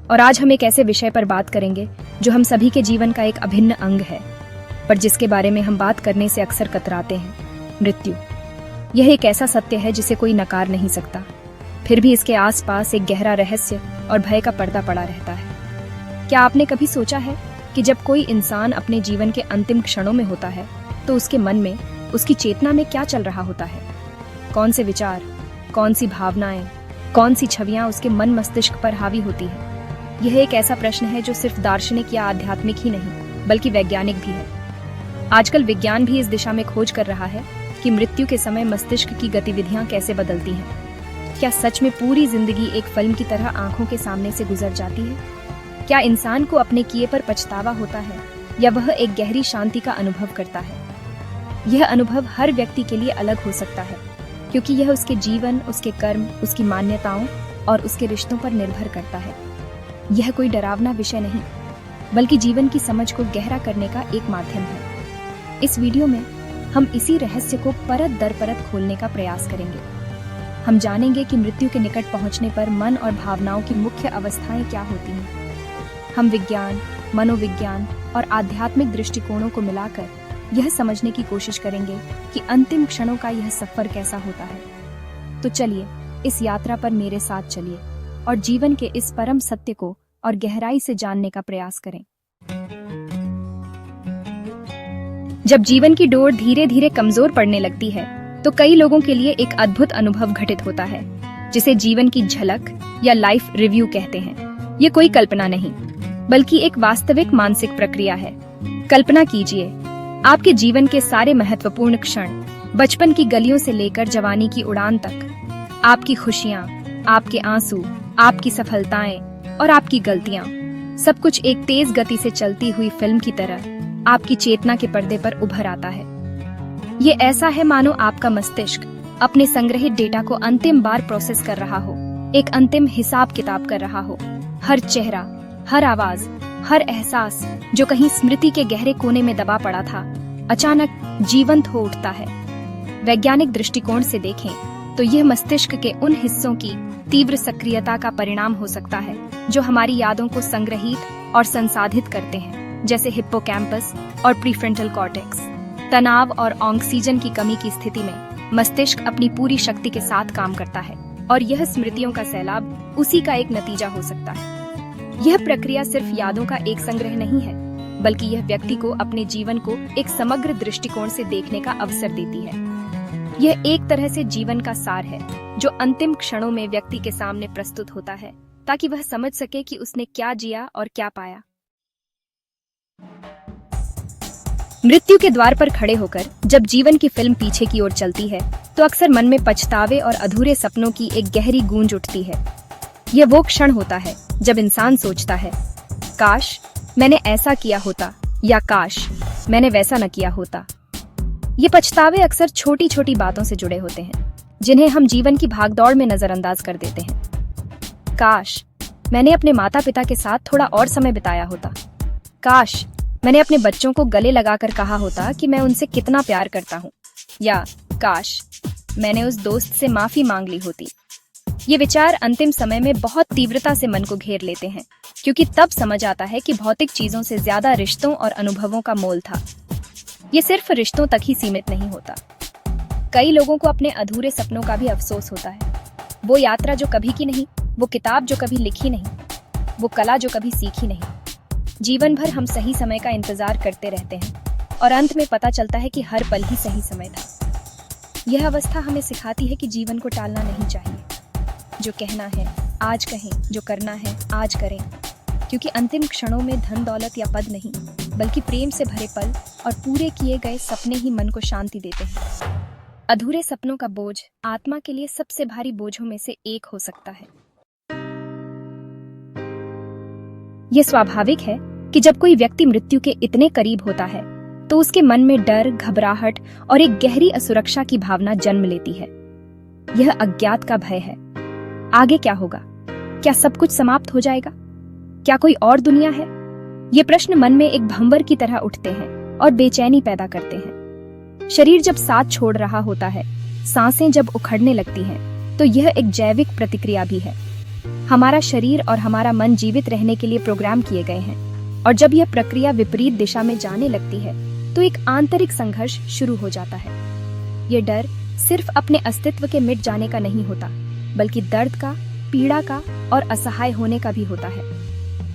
और आज हम एक ऐसे विषय पर बात करेंगे जो हम सभी के जीवन का एक अभिन्न अंग है, पर जिसके बारे में हम बात करने से अक्सर कतराते हैं, मृत्यु। यह एक ऐसा सत्य है जिसे कोई नकार नहीं सकता, फिर भी इसके आसपास एक गहरा रहस्य और भय का पर्दा पड़ा रहता है। क्या आपने कभी सोचा है कि जब कोई इंसान अपने जीवन के अंतिम क्षणों में होता है तो उसके मन में, उसकी चेतना में क्या चल रहा होता है? कौन से विचार, कौन सी भावनाएं, कौन सी छवियां उसके मन मस्तिष्क पर हावी होती है? यह एक ऐसा प्रश्न है जो सिर्फ दार्शनिक या आध्यात्मिक ही नहीं बल्कि वैज्ञानिक भी है। आजकल विज्ञान भी इस दिशा में खोज कर रहा है कि मृत्यु के समय मस्तिष्क की गतिविधियां कैसे बदलती हैं। क्या सच में पूरी जिंदगी एक फिल्म की तरह आंखों के सामने से गुजर जाती है? क्या इंसान को अपने किए पर पछतावा होता है या वह एक गहरी शांति का अनुभव करता है? यह अनुभव हर व्यक्ति के लिए अलग हो सकता है, क्योंकि यह उसके जीवन, उसके कर्म, उसकी मान्यताओं और उसके रिश्तों पर निर्भर करता है। यह कोई डरावना विषय नहीं, बल्कि जीवन की समझ को गहरा करने का एक माध्यम है। इस वीडियो में हम इसी रहस्य को परत दर परत खोलने का प्रयास करेंगे। हम जानेंगे कि मृत्यु के निकट पहुंचने पर मन और भावनाओं की मुख्य अवस्थाएं क्या होती हैं। हम विज्ञान, मनोविज्ञान और आध्यात्मिक दृष्टिकोणों को मिलाकर यह समझने की कोशिश करेंगे कि अंतिम क्षणों का यह सफर कैसा होता है। तो चलिए इस यात्रा पर मेरे साथ चलिए और जीवन के इस परम सत्य को और गहराई से जानने का प्रयास करें। जब जीवन की डोर धीरे धीरे कमजोर पड़ने लगती है तो कई लोगों के लिए एक अद्भुत अनुभव घटित होता है, जिसे जीवन की झलक या लाइफ रिव्यू कहते हैं। ये कोई कल्पना नहीं, बल्कि एक वास्तविक मानसिक प्रक्रिया है। कल्पना कीजिए, आपके जीवन के सारे महत्वपूर्ण क्षण, बचपन की गलियों से लेकर जवानी की उड़ान तक, आपकी खुशियां, आपके आंसू, आपकी सफलताएं और आपकी गलतियां, सब कुछ एक तेज गति से चलती हुई फिल्म की तरह आपकी चेतना के पर्दे पर उभर आता है। ये ऐसा है मानो आपका मस्तिष्क अपने संग्रहित डेटा को अंतिम बार प्रोसेस कर रहा हो, एक अंतिम हिसाब किताब कर रहा हो। हर चेहरा, हर आवाज, हर एहसास जो कहीं स्मृति के गहरे कोने में दबा पड़ा था, अचानक जीवंत हो उठता है। वैज्ञानिक दृष्टिकोण से देखें तो यह मस्तिष्क के उन हिस्सों की तीव्र सक्रियता का परिणाम हो सकता है जो हमारी यादों को संग्रहित और संसाधित करते हैं, जैसे हिप्पोकैम्पस और प्रीफ्रंटल कॉर्टेक्स। तनाव और ऑक्सीजन की कमी की स्थिति में मस्तिष्क अपनी पूरी शक्ति के साथ काम करता है और यह स्मृतियों का सैलाब उसी का एक नतीजा हो सकता है। यह प्रक्रिया सिर्फ यादों का एक संग्रह नहीं है, बल्कि यह व्यक्ति को अपने जीवन को एक समग्र दृष्टिकोण से देखने का अवसर देती है। यह एक तरह से जीवन का सार है जो अंतिम क्षणों में व्यक्ति के सामने प्रस्तुत होता है, ताकि वह समझ सके कि उसने क्या जिया और क्या पाया। मृत्यु के द्वार पर खड़े होकर जब जीवन की फिल्म पीछे की ओर चलती है तो अक्सर मन में पछतावे और अधूरे सपनों की एक गहरी गूंज उठती है। यह वो क्षण होता है जब इंसान सोचता है, काश मैंने ऐसा किया होता, या काश मैंने वैसा न किया होता। ये पछतावे अक्सर छोटी छोटी बातों से जुड़े होते हैं, जिन्हें हम जीवन की भागदौड़ में नजरअंदाज कर देते हैं। काश मैंने अपने माता पिता के साथ थोड़ा और समय बिताया होता। काश मैंने अपने बच्चों को गले लगाकर कहा होता कि मैं उनसे कितना प्यार करता हूँ, या काश मैंने उस दोस्त से माफी मांग ली होती। ये विचार अंतिम समय में बहुत तीव्रता से मन को घेर लेते हैं, क्योंकि तब समझ आता है कि भौतिक चीजों से ज्यादा रिश्तों और अनुभवों का मोल था। ये सिर्फ रिश्तों तक ही सीमित नहीं होता। कई लोगों को अपने अधूरे सपनों का भी अफसोस होता है। वो यात्रा जो कभी की नहीं, वो किताब जो कभी लिखी नहीं, वो कला जो कभी सीखी नहीं। जीवन भर हम सही समय का इंतजार करते रहते हैं और अंत में पता चलता है कि हर पल ही सही समय था। यह अवस्था हमें सिखाती है कि जीवन को टालना नहीं चाहिए। जो कहना है आज कहें, जो करना है आज करें, क्योंकि अंतिम क्षणों में धन दौलत या पद नहीं, बल्कि प्रेम से भरे पल और पूरे किए गए सपने ही मन को शांति देते हैं। अधूरे सपनों का बोझ आत्मा के लिए सबसे भारी बोझों में से एक हो सकता है। यह स्वाभाविक है कि जब कोई व्यक्ति मृत्यु के इतने करीब होता है तो उसके मन में डर, घबराहट और एक गहरी असुरक्षा की भावना जन्म लेती है। यह अज्ञात का भय है। आगे क्या होगा? क्या सब कुछ समाप्त हो जाएगा? क्या कोई और दुनिया है? ये प्रश्न मन में एक भंवर की तरह उठते हैं और बेचैनी पैदा करते हैं। शरीर जब साथ छोड़ रहा होता है, सांसें जब उखड़ने लगती हैं, तो यह एक जैविक प्रतिक्रिया भी है। हमारा शरीर और हमारा मन जीवित रहने के लिए प्रोग्राम किए गए हैं, और जब यह प्रक्रिया विपरीत दिशा में जाने लगती है तो एक आंतरिक संघर्ष शुरू हो जाता है। ये डर सिर्फ अपने अस्तित्व के मिट जाने का नहीं होता, बल्कि दर्द का, पीड़ा का और असहाय होने का भी होता है।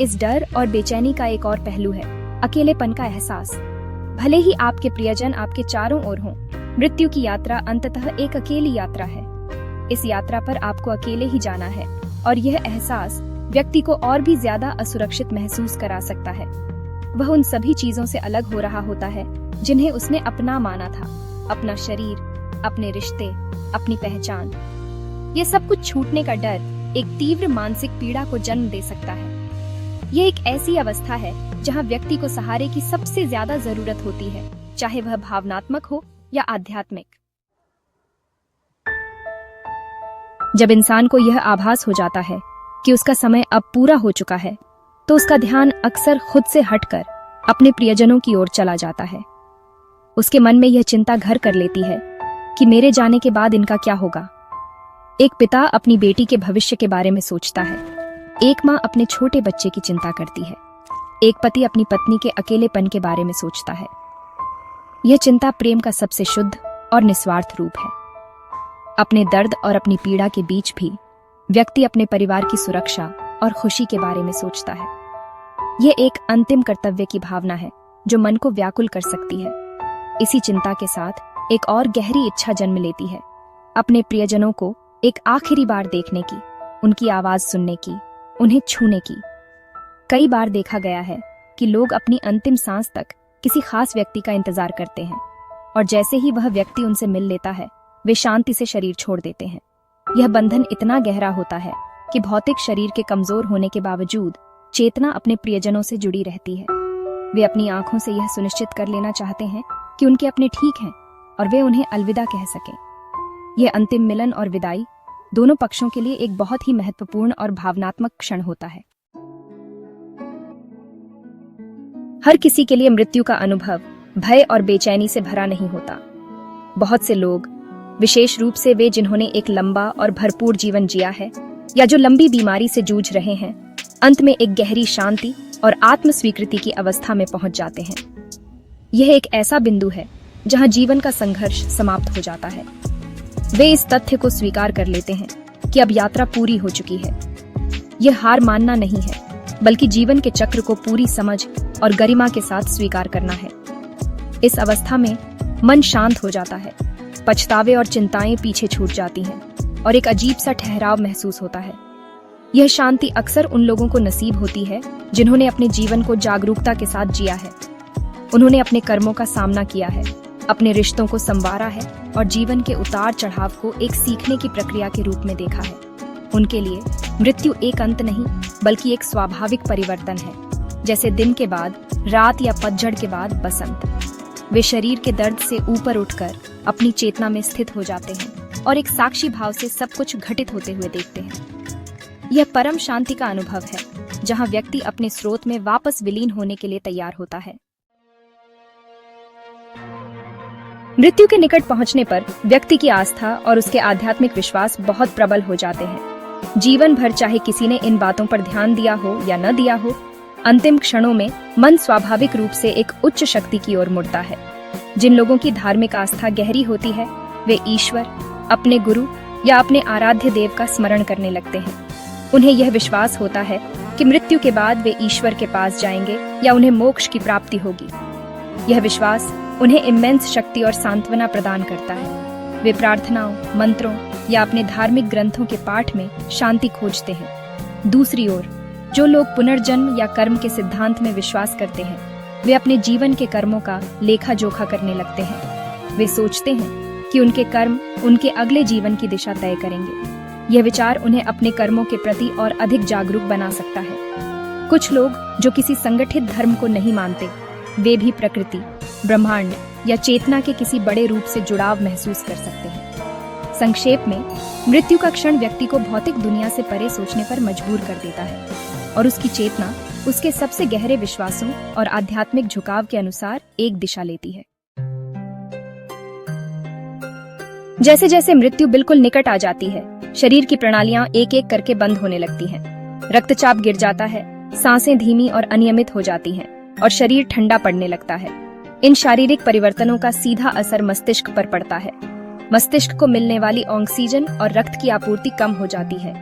इस डर और बेचैनी का एक और पहलू है अकेलेपन का एहसास। भले ही आपके प्रियजन आपके चारों ओर हों, मृत्यु की यात्रा अंततः एक अकेली यात्रा है। इस यात्रा पर आपको अकेले ही जाना है, और यह एहसास व्यक्ति को और भी ज्यादा असुरक्षित महसूस करा सकता है। वह उन सभी चीजों से अलग हो रहा होता है जिन्हें उसने अपना माना था, अपना शरीर, अपने रिश्ते, अपनी पहचान। यह सब कुछ छूटने का डर एक तीव्र मानसिक पीड़ा को जन्म दे सकता है। यह एक ऐसी अवस्था है जहां व्यक्ति को सहारे की सबसे ज्यादा जरूरत होती है, चाहे वह भावनात्मक हो या आध्यात्मिक। जब इंसान को यह आभास हो जाता है कि उसका समय अब पूरा हो चुका है, तो उसका ध्यान अक्सर खुद से हटकर अपने प्रियजनों की ओर चला जाता है। उसके मन में यह चिंता घर कर लेती है कि मेरे जाने के बाद इनका क्या होगा। एक पिता अपनी बेटी के भविष्य के बारे में सोचता है, एक माँ अपने छोटे बच्चे की चिंता करती है, एक पति अपनी पत्नी के अकेलेपन के बारे में सोचता है। यह चिंता प्रेम का सबसे शुद्ध और निस्वार्थ रूप है। अपने दर्द और अपनी पीड़ा के बीच भी व्यक्ति अपने परिवार की सुरक्षा और खुशी के बारे में सोचता है। यह एक अंतिम कर्तव्य की भावना है जो मन को व्याकुल कर सकती है। इसी चिंता के साथ एक और गहरी इच्छा जन्म लेती है, अपने प्रियजनों को एक आखिरी बार देखने की, उनकी आवाज सुनने की, उन्हें छूने की। कई बार देखा गया है कि लोग अपनी अंतिम सांस तक किसी खास व्यक्ति का इंतजार करते हैं, और जैसे ही वह व्यक्ति उनसे मिल लेता है, वे शांति से शरीर छोड़ देते हैं। यह बंधन इतना गहरा होता है कि भौतिक शरीर के कमजोर होने के बावजूद चेतना अपने प्रियजनों से जुड़ी रहती है। वे अपनी आंखों से यह सुनिश्चित कर लेना चाहते हैं कि उनके अपने ठीक हैं और वे उन्हें अलविदा कह सकें। यह अंतिम मिलन और विदाई दोनों पक्षों के लिए एक बहुत ही महत्वपूर्ण और भावनात्मक क्षण होता है। हर किसी के लिए मृत्यु का अनुभव भय और बेचैनी से भरा नहीं होता। बहुत से लोग, विशेष रूप से वे जिन्होंने एक लंबा और भरपूर जीवन जिया है या जो लंबी बीमारी से जूझ रहे हैं, अंत में एक गहरी शांति और आत्म स्वीकृति की अवस्था में पहुंच जाते हैं। यह एक ऐसा बिंदु है जहां जीवन का संघर्ष समाप्त हो जाता है। वे इस तथ्य को स्वीकार कर लेते हैं कि अब यात्रा पूरी हो चुकी है। यह हार मानना नहीं है, बल्कि जीवन के चक्र को पूरी समझ और गरिमा के साथ स्वीकार करना है। इस अवस्था में मन शांत हो जाता है, पछतावे और चिंताएं पीछे छूट जाती हैं, और एक अजीब सा ठहराव महसूस होता है। यह शांति अक्सर उन लोगों को नसीब होती है जिन्होंने अपने जीवन को जागरूकता के साथ जिया है। उन्होंने अपने कर्मों का सामना किया है, अपने रिश्तों को संवारा है और जीवन के उतार चढ़ाव को एक सीखने की प्रक्रिया के रूप में देखा है। उनके लिए मृत्यु एक अंत नहीं, बल्कि एक स्वाभाविक परिवर्तन है, जैसे दिन के बाद रात या पतझड़ के बाद बसंत। वे शरीर के दर्द से ऊपर उठकर अपनी चेतना में स्थित हो जाते हैं और एक साक्षी भाव से सब कुछ घटित होते हुए देखते हैं। यह परम शांति का अनुभव है, जहां व्यक्ति अपने स्रोत में वापस विलीन होने के लिए तैयार होता है। मृत्यु के निकट पहुंचने पर व्यक्ति की आस्था और उसके आध्यात्मिक विश्वास बहुत प्रबल हो जाते हैं। जीवन भर चाहे किसी ने इन बातों पर ध्यान दिया हो या न दिया हो, अंतिम क्षणों में मन स्वाभाविक रूप से एक उच्च शक्ति की ओर मुड़ता है। जिन लोगों की धार्मिक आस्था गहरी होती है, वे ईश्वर, अपने गुरु या अपने आराध्य देव का स्मरण करने लगते हैं। उन्हें यह विश्वास होता है कि मृत्यु के बाद वे ईश्वर के पास जाएंगे या उन्हें मोक्ष की प्राप्ति होगी। यह विश्वास उन्हें इमेंस शक्ति और सांत्वना प्रदान करता है। वे प्रार्थनाओं, मंत्रों या अपने धार्मिक ग्रंथों के पाठ में शांति खोजते हैं। दूसरी ओर, जो लोग पुनर्जन्म या कर्म के सिद्धांत में विश्वास करते हैं, वे अपने जीवन के कर्मों का लेखा जोखा करने लगते हैं। वे सोचते हैं कि उनके कर्म उनके अगले जीवन की दिशा तय करेंगे। यह विचार उन्हें अपने कर्मों के प्रति और अधिक जागरूक बना सकता है। कुछ लोग जो किसी संगठित धर्म को नहीं मानते, वे भी प्रकृति, ब्रह्मांड या चेतना के किसी बड़े रूप से जुड़ाव महसूस कर सकते हैं। संक्षेप में, मृत्यु का क्षण व्यक्ति को भौतिक दुनिया से परे सोचने पर मजबूर कर देता है और उसकी चेतना उसके सबसे गहरे विश्वासों और आध्यात्मिक झुकाव के अनुसार एक दिशा लेती है। जैसे जैसे मृत्यु बिल्कुल निकट आ जाती है, शरीर की प्रणालियां एक एक करके बंद होने लगती हैं। रक्तचाप गिर जाता है, सांसें धीमी और अनियमित हो जाती हैं और शरीर ठंडा पड़ने लगता है। इन शारीरिक परिवर्तनों का सीधा असर मस्तिष्क पर पड़ता है। मस्तिष्क को मिलने वाली ऑक्सीजन और रक्त की आपूर्ति कम हो जाती है,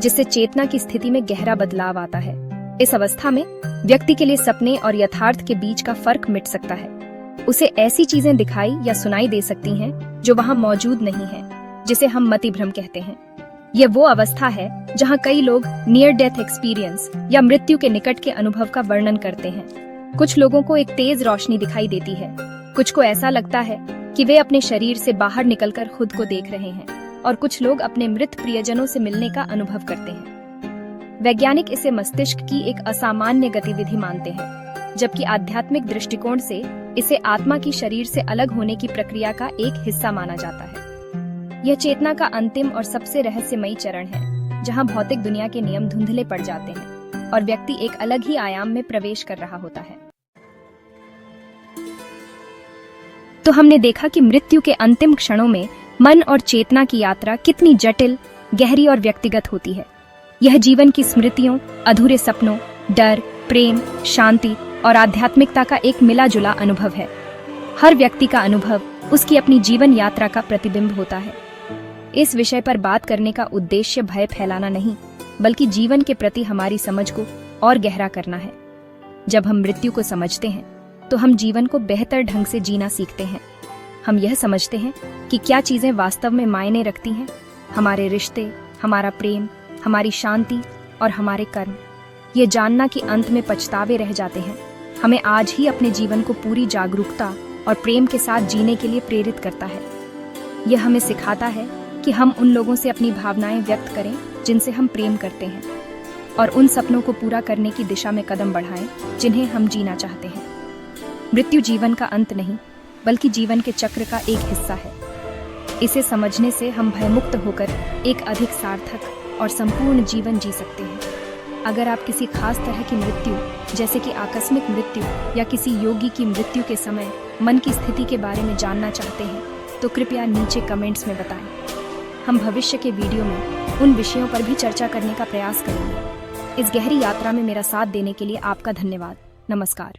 जिससे चेतना की स्थिति में गहरा बदलाव आता है। इस अवस्था में व्यक्ति के लिए सपने और यथार्थ के बीच का फर्क मिट सकता है। उसे ऐसी चीजें दिखाई या सुनाई दे सकती हैं जो वहां मौजूद नहीं है, जिसे हम मतिभ्रम कहते हैं। यह वो अवस्था है जहां कई लोग नियर डेथ एक्सपीरियंस या मृत्यु के निकट के अनुभव का वर्णन करते हैं। कुछ लोगों को एक तेज रोशनी दिखाई देती है, कुछ को ऐसा लगता है कि वे अपने शरीर से बाहर निकलकर खुद को देख रहे हैं, और कुछ लोग अपने मृत प्रियजनों से मिलने का अनुभव करते हैं। वैज्ञानिक इसे मस्तिष्क की एक असामान्य गतिविधि मानते हैं, जबकि आध्यात्मिक दृष्टिकोण से इसे आत्मा की शरीर से अलग होने की प्रक्रिया का एक हिस्सा माना जाता है। यह चेतना का अंतिम और सबसे रहस्यमयी चरण है, जहां भौतिक दुनिया के नियम धुंधले पड़ जाते हैं और व्यक्ति एक अलग ही आयाम में प्रवेश कर रहा होता है। तो हमने देखा कि मृत्यु के अंतिम क्षणों में मन और चेतना की यात्रा कितनी जटिल, गहरी और व्यक्तिगत होती है। यह जीवन की स्मृतियों, अधूरे सपनों, डर, प्रेम, शांति और आध्यात्मिकता का एक मिला जुला अनुभव है। हर व्यक्ति का अनुभव उसकी अपनी जीवन यात्रा का प्रतिबिंब होता है। इस विषय पर बात करने का उद्देश्य भय फैलाना नहीं, बल्कि जीवन के प्रति हमारी समझ को और गहरा करना है। जब हम मृत्यु को समझते हैं तो हम जीवन को बेहतर ढंग से जीना सीखते हैं। हम यह समझते हैं कि क्या चीजें वास्तव में मायने रखती हैं, हमारे रिश्ते, हमारा प्रेम, हमारी शांति और हमारे कर्म। ये जानना कि अंत में पछतावे रह जाते हैं, हमें आज ही अपने जीवन को पूरी जागरूकता और प्रेम के साथ जीने के लिए प्रेरित करता है। यह हमें सिखाता है कि हम उन लोगों से अपनी भावनाएं व्यक्त करें जिनसे हम प्रेम करते हैं, और उन सपनों को पूरा करने की दिशा में कदम बढ़ाएं जिन्हें हम जीना चाहते हैं। मृत्यु जीवन का अंत नहीं, बल्कि जीवन के चक्र का एक हिस्सा है। इसे समझने से हम भयमुक्त होकर एक अधिक सार्थक और संपूर्ण जीवन जी सकते हैं। अगर आप किसी खास तरह की मृत्यु, जैसे कि आकस्मिक मृत्यु या किसी योगी की मृत्यु के समय मन की स्थिति के बारे में जानना चाहते हैं, तो कृपया नीचे कमेंट्स में बताएं। हम भविष्य के वीडियो में उन विषयों पर भी चर्चा करने का प्रयास करेंगे। इस गहरी यात्रा में मेरा साथ देने के लिए आपका धन्यवाद। नमस्कार।